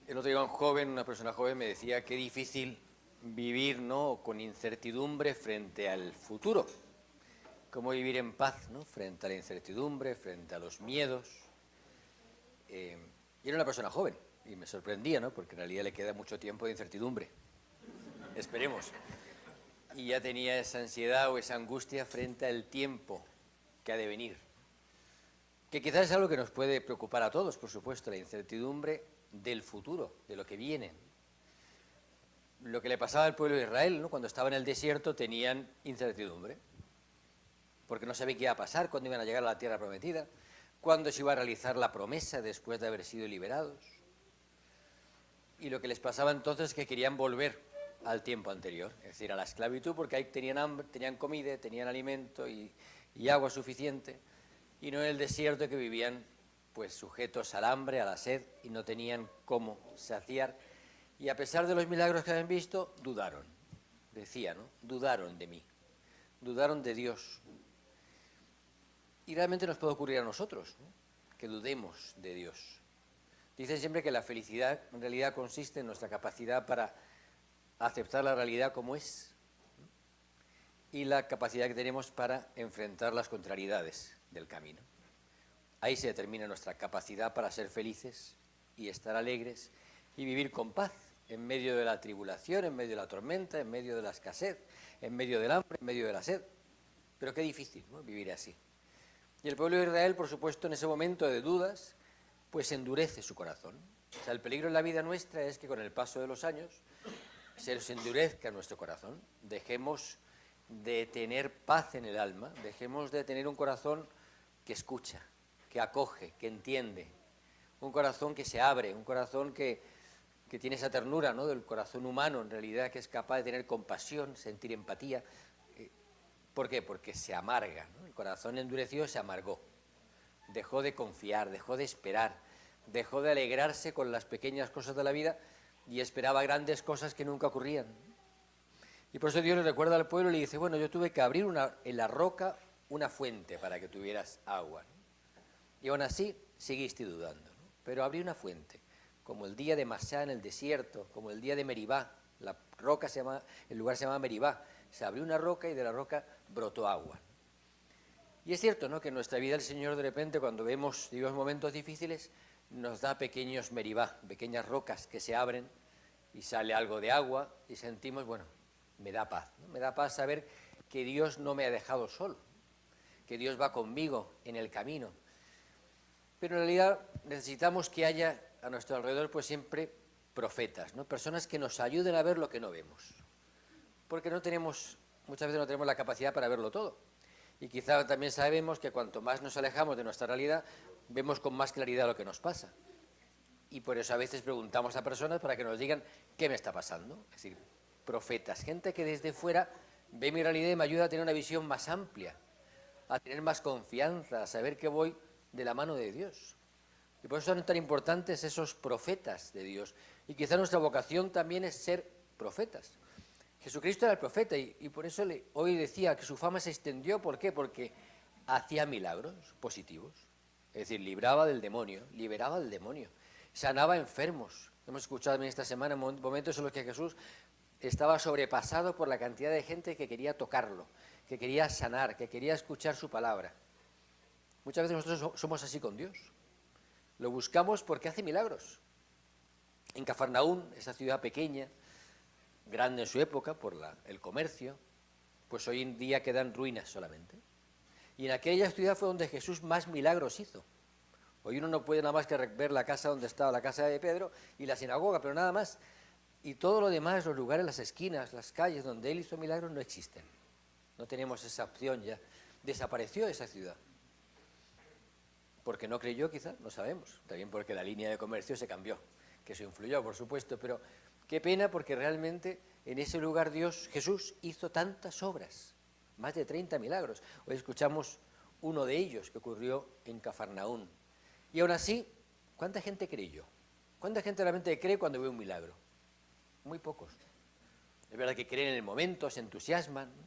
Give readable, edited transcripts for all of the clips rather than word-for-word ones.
El otro día una persona joven me decía qué difícil vivir, ¿no?, con incertidumbre frente al futuro. Cómo vivir en paz, ¿no?, frente a la incertidumbre, frente a los miedos. Y era una persona joven y me sorprendía, ¿no?, porque en realidad le queda mucho tiempo de incertidumbre. Esperemos. Y ya tenía esa ansiedad o esa angustia frente al tiempo que ha de venir. Que quizás es algo que nos puede preocupar a todos, por supuesto, la incertidumbre del futuro, de lo que viene. Lo que le pasaba al pueblo de Israel, ¿no?, cuando estaba en el desierto tenían incertidumbre, porque no sabían qué iba a pasar, cuándo iban a llegar a la tierra prometida, cuándo se iba a realizar la promesa después de haber sido liberados. Y lo que les pasaba entonces es que querían volver al tiempo anterior, es decir, a la esclavitud, porque ahí tenían hambre, tenían comida, tenían alimento y agua suficiente, y no en el desierto, que vivían pues sujetos al hambre, a la sed, y no tenían cómo saciar. Y a pesar de los milagros que habían visto, dudaron. Decía, ¿no?, dudaron de mí, dudaron de Dios. Y realmente nos puede ocurrir a nosotros, ¿no?, que dudemos de Dios. Dicen siempre que la felicidad en realidad consiste en nuestra capacidad para aceptar la realidad como es, ¿no?, y la capacidad que tenemos para enfrentar las contrariedades del camino. Ahí se determina nuestra capacidad para ser felices y estar alegres y vivir con paz en medio de la tribulación, en medio de la tormenta, en medio de la escasez, en medio del hambre, en medio de la sed. Pero qué difícil, ¿no?, vivir así. Y el pueblo de Israel, por supuesto, en ese momento de dudas, pues endurece su corazón. O sea, el peligro en la vida nuestra es que con el paso de los años se nos endurezca nuestro corazón, dejemos de tener paz en el alma, dejemos de tener un corazón que escucha, que acoge, que entiende, un corazón que se abre, un corazón que tiene esa ternura, ¿no?, del corazón humano, en realidad, que es capaz de tener compasión, sentir empatía. ¿Por qué? Porque se amarga, ¿no? El corazón endurecido se amargó, dejó de confiar, dejó de esperar, dejó de alegrarse con las pequeñas cosas de la vida y esperaba grandes cosas que nunca ocurrían. Y por eso Dios le recuerda al pueblo y le dice, bueno, yo tuve que abrir en la roca una fuente para que tuvieras agua, ¿no?, y aún así seguiste dudando, ¿no?, pero abrí una fuente, como el día de Masá en el desierto, como el día de Meribá. El lugar se llama Meribá. Se abrió una roca y de la roca brotó agua. Y es cierto, ¿no?, que en nuestra vida el Señor, de repente, cuando vemos momentos difíciles, nos da pequeños Meribá, pequeñas rocas que se abren y sale algo de agua y sentimos, bueno, me da paz, ¿no? Me da paz saber que Dios no me ha dejado solo, que Dios va conmigo en el camino. Pero en realidad necesitamos que haya a nuestro alrededor pues siempre profetas, ¿no?, personas que nos ayuden a ver lo que no vemos, porque muchas veces no tenemos la capacidad para verlo todo. Y quizá también sabemos que cuanto más nos alejamos de nuestra realidad, vemos con más claridad lo que nos pasa. Y por eso a veces preguntamos a personas para que nos digan qué me está pasando. Es decir, profetas, gente que desde fuera ve mi realidad y me ayuda a tener una visión más amplia, a tener más confianza, a saber que voy de la mano de Dios. Y por eso son tan importantes esos profetas de Dios. Y quizá nuestra vocación también es ser profetas. Jesucristo era el profeta y por eso hoy decía que su fama se extendió. ¿Por qué? Porque hacía milagros positivos. Es decir, libraba del demonio, liberaba del demonio, sanaba enfermos. Hemos escuchado también esta semana momentos en los que Jesús estaba sobrepasado por la cantidad de gente que quería tocarlo, que quería sanar, que quería escuchar su palabra. Muchas veces nosotros somos así con Dios. Lo buscamos porque hace milagros. En Cafarnaún, esa ciudad pequeña, grande en su época por el comercio, pues hoy en día quedan ruinas solamente. Y en aquella ciudad fue donde Jesús más milagros hizo. Hoy uno no puede nada más que ver la casa donde estaba la casa de Pedro y la sinagoga, pero nada más. Y todo lo demás, los lugares, las esquinas, las calles donde él hizo milagros no existen. No tenemos esa opción ya. Desapareció esa ciudad. ¿Porque no creyó quizá? No sabemos. También porque la línea de comercio se cambió, que eso influyó, por supuesto, pero qué pena, porque realmente en ese lugar Jesús hizo tantas obras, más de 30 milagros. Hoy escuchamos uno de ellos que ocurrió en Cafarnaún. Y aún así, ¿cuánta gente creyó? ¿Cuánta gente realmente cree cuando ve un milagro? Muy pocos. Es verdad que creen en el momento, se entusiasman, ¿no?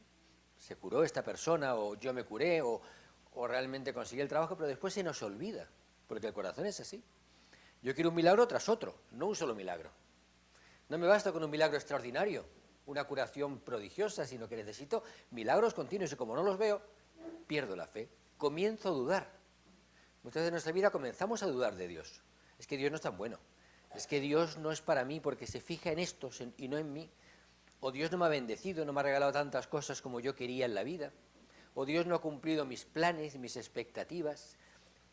Se curó esta persona, o yo me curé, o realmente conseguí el trabajo, pero después se nos olvida, porque el corazón es así. Yo quiero un milagro tras otro, no un solo milagro. No me basta con un milagro extraordinario, una curación prodigiosa, sino que necesito milagros continuos y como no los veo, pierdo la fe, comienzo a dudar. Muchas veces en nuestra vida comenzamos a dudar de Dios. Es que Dios no es tan bueno, es que Dios no es para mí porque se fija en estos y no en mí. O Dios no me ha bendecido, no me ha regalado tantas cosas como yo quería en la vida. O Dios no ha cumplido mis planes, mis expectativas.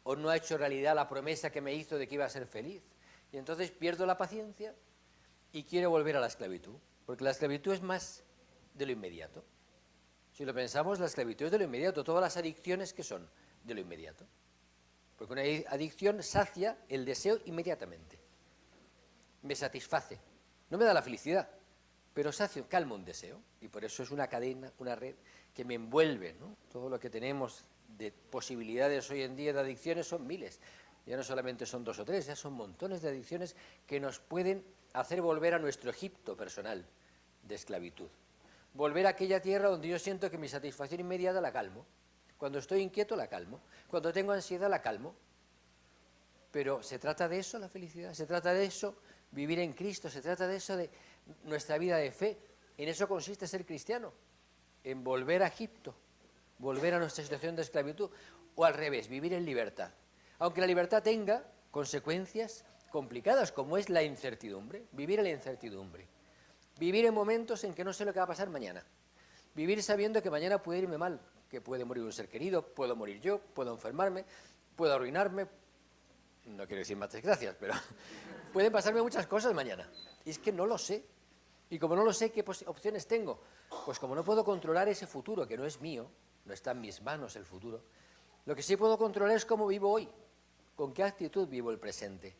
O no ha hecho realidad la promesa que me hizo de que iba a ser feliz. Y entonces pierdo la paciencia y quiero volver a la esclavitud. Porque la esclavitud es más de lo inmediato. Si lo pensamos, la esclavitud es de lo inmediato. Todas las adicciones que son de lo inmediato. Porque una adicción sacia el deseo inmediatamente. Me satisface. No me da la felicidad, pero calma un deseo, y por eso es una cadena, una red que me envuelve, ¿no? Todo lo que tenemos de posibilidades hoy en día de adicciones son miles, ya no solamente son 2 o 3, ya son montones de adicciones que nos pueden hacer volver a nuestro Egipto personal de esclavitud, volver a aquella tierra donde yo siento que mi satisfacción inmediata la calmo, cuando estoy inquieto la calmo, cuando tengo ansiedad la calmo, pero ¿se trata de eso la felicidad? ¿Se trata de eso vivir en Cristo? ¿Se trata de eso de nuestra vida de fe? En eso consiste ser cristiano, en volver a Egipto, volver a nuestra situación de esclavitud, o al revés, vivir en libertad. Aunque la libertad tenga consecuencias complicadas, como es la incertidumbre, vivir en la incertidumbre, vivir en momentos en que no sé lo que va a pasar mañana, vivir sabiendo que mañana puede irme mal, que puede morir un ser querido, puedo morir yo, puedo enfermarme, puedo arruinarme, no quiero decir más desgracias, pero pueden pasarme muchas cosas mañana. Y es que no lo sé. Y como no lo sé, ¿qué opciones tengo? Pues como no puedo controlar ese futuro, que no es mío, no está en mis manos el futuro, lo que sí puedo controlar es cómo vivo hoy, con qué actitud vivo el presente.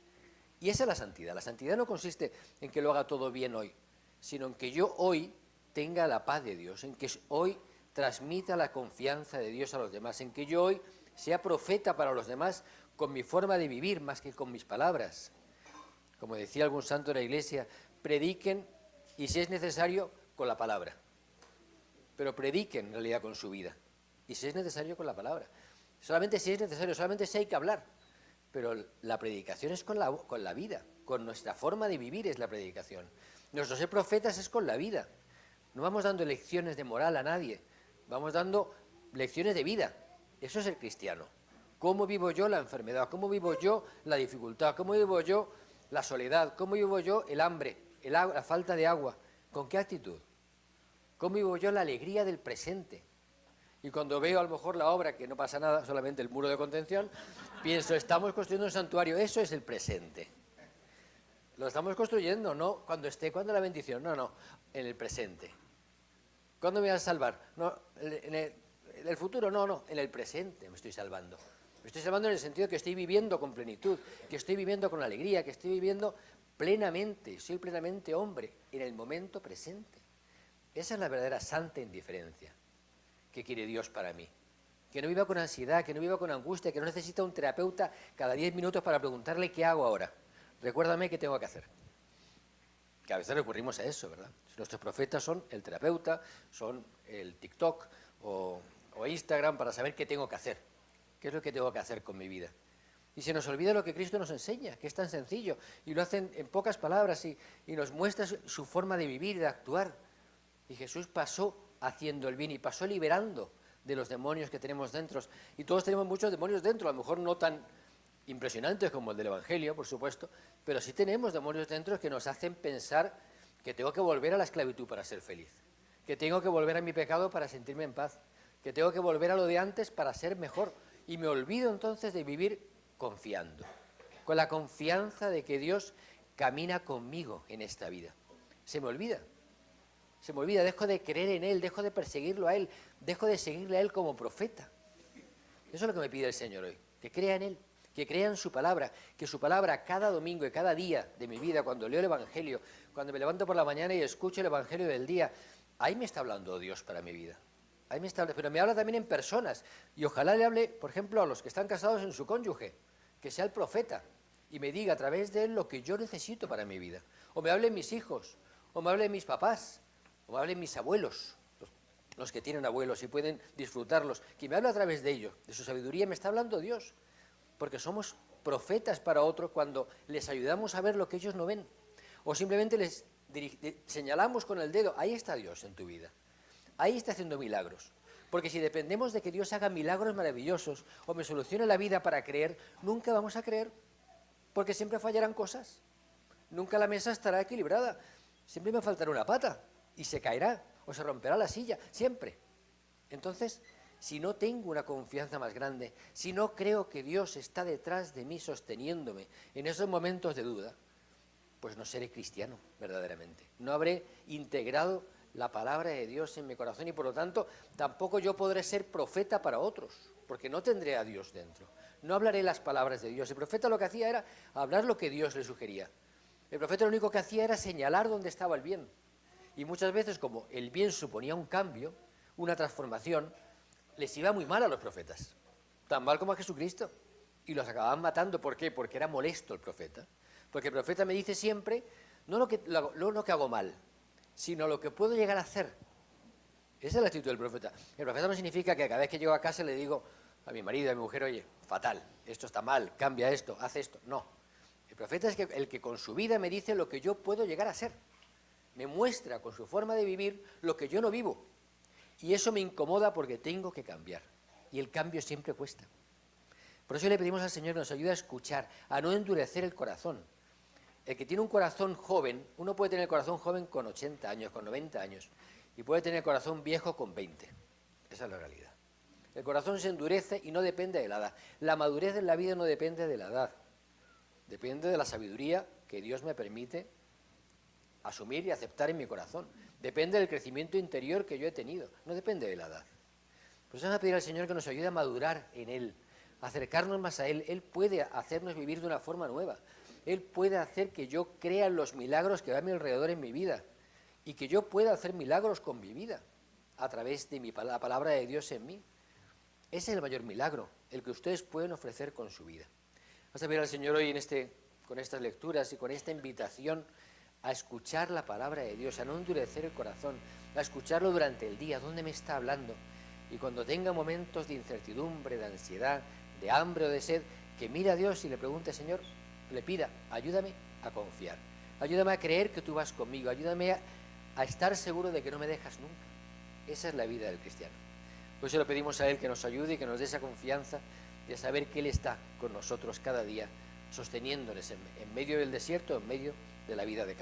Y esa es la santidad. La santidad no consiste en que lo haga todo bien hoy, sino en que yo hoy tenga la paz de Dios, en que hoy transmita la confianza de Dios a los demás, en que yo hoy sea profeta para los demás con mi forma de vivir más que con mis palabras. Como decía algún santo de la Iglesia, prediquen y si es necesario con la palabra, pero prediquen en realidad con su vida y si es necesario con la palabra. Solamente si es necesario, solamente si hay que hablar, pero la predicación es con la vida, con nuestra forma de vivir es la predicación. Nuestro ser profetas es con la vida. No vamos dando lecciones de moral a nadie, vamos dando lecciones de vida. Eso es el cristiano. ¿Cómo vivo yo la enfermedad? ¿Cómo vivo yo la dificultad? ¿Cómo vivo yo la soledad? ¿Cómo vivo yo el hambre, la falta de agua? ¿Con qué actitud? ¿Cómo vivo yo la alegría del presente? Y cuando veo a lo mejor la obra, que no pasa nada, solamente el muro de contención, pienso, estamos construyendo un santuario, eso es el presente. Lo estamos construyendo, no cuando la bendición, no, en el presente. ¿Cuándo me voy a salvar? No, en el futuro, no, en el presente me estoy salvando. Me estoy salvando en el sentido que estoy viviendo con plenitud, que estoy viviendo con alegría, que estoy viviendo plenamente, soy plenamente hombre, en el momento presente. Esa es la verdadera santa indiferencia que quiere Dios para mí. Que no viva con ansiedad, que no viva con angustia, que no necesita un terapeuta cada 10 minutos para preguntarle qué hago ahora. Recuérdame qué tengo que hacer. Que a veces recurrimos a eso, ¿verdad? Nuestros profetas son el terapeuta, son el TikTok o Instagram para saber qué tengo que hacer. ¿Qué es lo que tengo que hacer con mi vida? Y se nos olvida lo que Cristo nos enseña, que es tan sencillo, y lo hacen en pocas palabras y nos muestra su forma de vivir, de actuar. Y Jesús pasó haciendo el bien y pasó liberando de los demonios que tenemos dentro. Y todos tenemos muchos demonios dentro, a lo mejor no tan impresionantes como el del Evangelio, por supuesto, pero sí tenemos demonios dentro que nos hacen pensar que tengo que volver a la esclavitud para ser feliz, que tengo que volver a mi pecado para sentirme en paz, que tengo que volver a lo de antes para ser mejor. Y me olvido entonces de vivir confiando, con la confianza de que Dios camina conmigo en esta vida. Se me olvida, dejo de creer en Él, dejo de perseguirlo a Él, dejo de seguirle a Él como profeta. Eso es lo que me pide el Señor hoy, que crea en Él, que crea en su palabra, que su palabra cada domingo y cada día de mi vida, cuando leo el Evangelio, cuando me levanto por la mañana y escucho el Evangelio del día, ahí me está hablando Dios para mi vida. Ahí me está, pero me habla también en personas, y ojalá le hable, por ejemplo, a los que están casados en su cónyuge, que sea el profeta, y me diga a través de él lo que yo necesito para mi vida. O me hablen mis hijos, o me hablen mis papás, o me hablen mis abuelos, los que tienen abuelos y pueden disfrutarlos, que me hable a través de ellos, de su sabiduría, me está hablando Dios. porque somos profetas para otros cuando les ayudamos a ver lo que ellos no ven, o simplemente les señalamos con el dedo, ahí está Dios en tu vida, ahí está haciendo milagros. Porque si dependemos de que Dios haga milagros maravillosos o me solucione la vida para creer, nunca vamos a creer, porque siempre fallarán cosas. Nunca la mesa estará equilibrada. Siempre me faltará una pata y se caerá o se romperá la silla, siempre. Entonces, si no tengo una confianza más grande, si no creo que Dios está detrás de mí sosteniéndome en esos momentos de duda, pues no seré cristiano verdaderamente. No habré integrado la palabra de Dios en mi corazón y por lo tanto tampoco yo podré ser profeta para otros, porque no tendré a Dios dentro. No hablaré las palabras de Dios. El profeta lo que hacía era hablar lo que Dios le sugería. El profeta lo único que hacía era señalar dónde estaba el bien. Y muchas veces, como el bien suponía un cambio, una transformación, les iba muy mal a los profetas, tan mal como a Jesucristo, y los acababan matando. ¿Por qué? Porque era molesto el profeta. Porque el profeta me dice siempre, no lo que hago mal, sino lo que puedo llegar a hacer. Esa es la actitud del profeta. El profeta no significa que cada vez que llego a casa le digo a mi marido, a mi mujer, oye, fatal, esto está mal, cambia esto, haz esto. No. El profeta es el que con su vida me dice lo que yo puedo llegar a ser. Me muestra con su forma de vivir lo que yo no vivo. Y eso me incomoda porque tengo que cambiar. Y el cambio siempre cuesta. Por eso le pedimos al Señor que nos ayude a escuchar, a no endurecer el corazón. El que tiene un corazón joven, uno puede tener el corazón joven con 80 años, con 90 años, y puede tener el corazón viejo con 20. Esa es la realidad. El corazón se endurece y no depende de la edad. La madurez en la vida no depende de la edad. Depende de la sabiduría que Dios me permite asumir y aceptar en mi corazón. Depende del crecimiento interior que yo he tenido. No depende de la edad. Por eso vamos a pedir al Señor que nos ayude a madurar en Él, a acercarnos más a Él. Él puede hacernos vivir de una forma nueva. Él puede hacer que yo crea en los milagros que va a mi alrededor en mi vida y que yo pueda hacer milagros con mi vida a través de la palabra de Dios en mí. Ese es el mayor milagro, el que ustedes pueden ofrecer con su vida. Vamos a pedir al Señor hoy con estas lecturas y con esta invitación a escuchar la palabra de Dios, a no endurecer el corazón, a escucharlo durante el día, dónde me está hablando. Y cuando tenga momentos de incertidumbre, de ansiedad, de hambre o de sed, que mire a Dios y le pregunte, Señor, le pida, ayúdame a confiar, ayúdame a creer que tú vas conmigo, ayúdame a estar seguro de que no me dejas nunca. Esa es la vida del cristiano. Por eso le pedimos a Él que nos ayude y que nos dé esa confianza de saber que Él está con nosotros cada día, sosteniéndoles en medio del desierto, en medio de la vida de cada día.